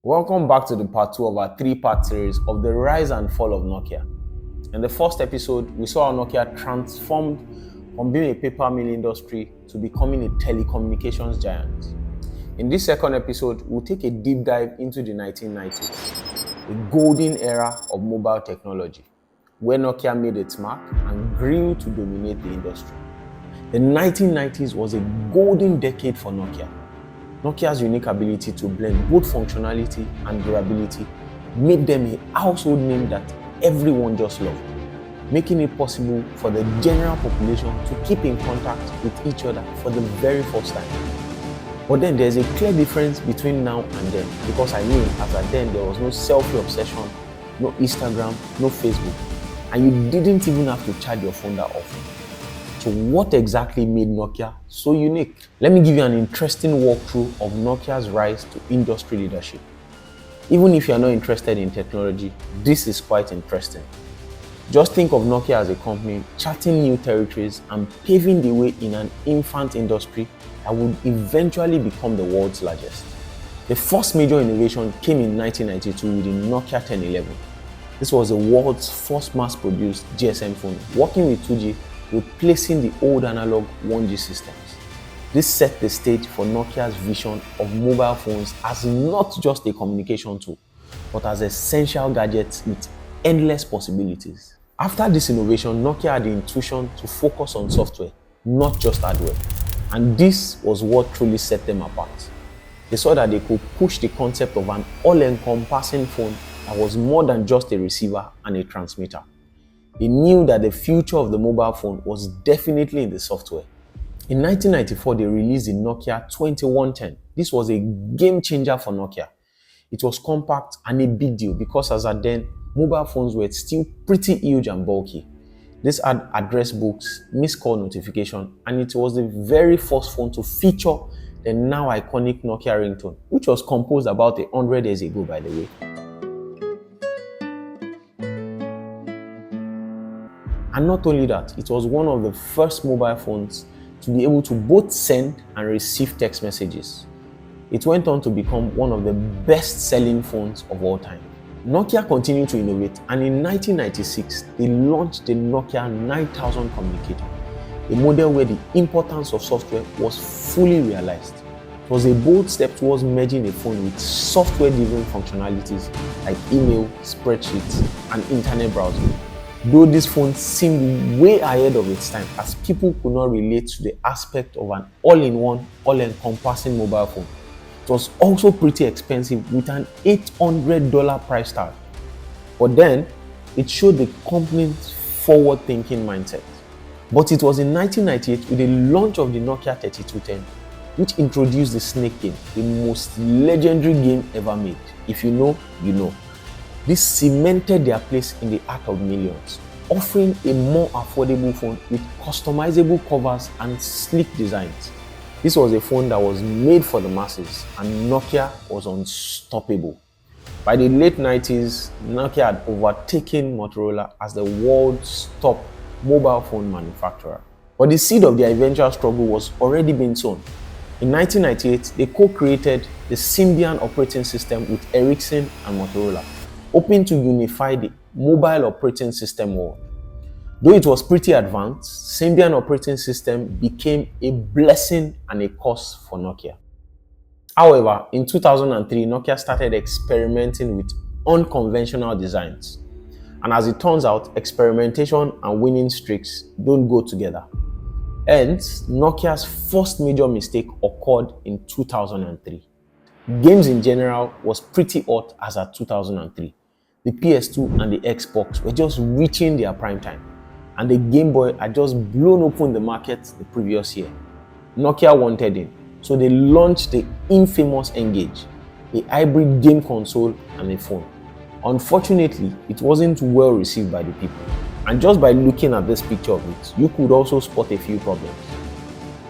Welcome back to the part 2 of our 3-part series of the rise and fall of Nokia. In the first episode, we saw how Nokia transformed from being a paper mill industry to becoming a telecommunications giant. In this second episode, we'll take a deep dive into the 1990s, the golden era of mobile technology, where Nokia made its mark and grew to dominate the industry. The 1990s was a golden decade for Nokia. Nokia's unique ability to blend both functionality and durability made them a household name that everyone just loved, making it possible for the general population to keep in contact with each other for the very first time. But then there's a clear difference between now and then, because as at then there was no selfie obsession, no Instagram, no Facebook, and you didn't even have to charge your phone that often. So what exactly made Nokia so unique? Let me give you an interesting walkthrough of Nokia's rise to industry leadership. Even if you are not interested in technology, this is quite interesting. Just think of Nokia as a company charting new territories and paving the way in an infant industry that would eventually become the world's largest. The first major innovation came in 1992 with the Nokia 1011. This was the world's first mass-produced GSM phone, working with 2G, replacing the old analog 1G systems. This set the stage for Nokia's vision of mobile phones as not just a communication tool, but as essential gadgets with endless possibilities. After this innovation, Nokia had the intuition to focus on software, not just hardware. And this was what truly set them apart. They saw that they could push the concept of an all-encompassing phone that was more than just a receiver and a transmitter. They knew that the future of the mobile phone was definitely in the software. In 1994, they released the Nokia 2110. This was a game changer for Nokia. It was compact and a big deal because as at then, mobile phones were still pretty huge and bulky. This had address books, missed call notification, and it was the very first phone to feature the now iconic Nokia ringtone, which was composed about 100 years ago, by the way. And not only that, it was one of the first mobile phones to be able to both send and receive text messages. It went on to become one of the best-selling phones of all time. Nokia continued to innovate, and in 1996, they launched the Nokia 9000 communicator, a model where the importance of software was fully realized. It was a bold step towards merging a phone with software-driven functionalities like email, spreadsheets, and internet browsing. Though this phone seemed way ahead of its time, as people could not relate to the aspect of an all-in-one, all-encompassing mobile phone. It was also pretty expensive with an $800 price tag. But then, it showed the company's forward-thinking mindset. But it was in 1998 with the launch of the Nokia 3210, which introduced the Snake game, the most legendary game ever made. If you know, you know. This cemented their place in the heart of millions, offering a more affordable phone with customizable covers and sleek designs. This was a phone that was made for the masses, and Nokia was unstoppable. By the late 90s, Nokia had overtaken Motorola as the world's top mobile phone manufacturer. But the seed of their eventual struggle was already being sown. In 1998, they co-created the Symbian operating system with Ericsson and Motorola, hoping to unify the mobile operating system world. Though it was pretty advanced, Symbian operating system became a blessing and a curse for Nokia. However, in 2003, Nokia started experimenting with unconventional designs. And as it turns out, experimentation and winning streaks don't go together. Hence, Nokia's first major mistake occurred in 2003. Games in general was pretty hot as at 2003. The PS2 and the Xbox were just reaching their prime time, and the Game Boy had just blown open the market the previous year. Nokia wanted in, so they launched the infamous Engage, a hybrid game console and a phone. Unfortunately, it wasn't well received by the people, and just by looking at this picture of it, you could also spot a few problems.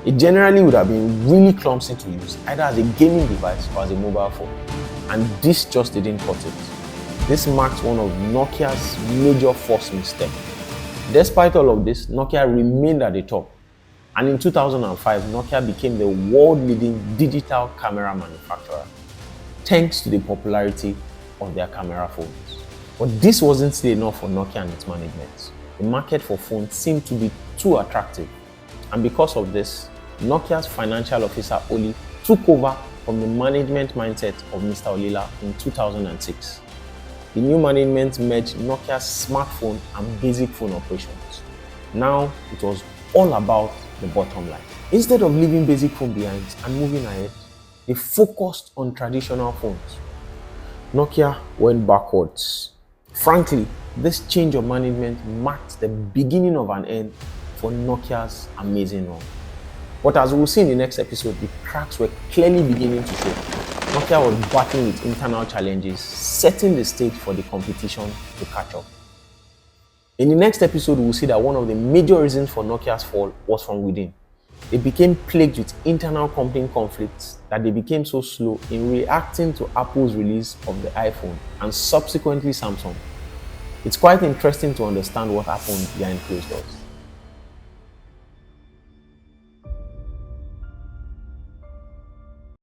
It generally would have been really clumsy to use, either as a gaming device or as a mobile phone, and this just didn't cut it. This marks one of Nokia's major first mistakes. Despite all of this, Nokia remained at the top, and in 2005, Nokia became the world-leading digital camera manufacturer. thanks to the popularity of their camera phones. But this wasn't still enough for Nokia and its management. The market for phones seemed to be too attractive. And because of this, Nokia's financial officer Oli took over from the management mindset of Mr. Olila in 2006. The new management merged Nokia's smartphone and basic phone operations. Now it was all about the bottom line. Instead of leaving basic phone behind and moving ahead, they focused on traditional phones. Nokia went backwards. Frankly, this change of management marked the beginning of an end for Nokia's amazing run. But as we'll see in the next episode, the cracks were clearly beginning to show. Nokia was battling with internal challenges, setting the stage for the competition to catch up. In the next episode, we'll see that one of the major reasons for Nokia's fall was from within. They became plagued with internal company conflicts that they became so slow in reacting to Apple's release of the iPhone and subsequently Samsung. It's quite interesting to understand what happened behind closed doors.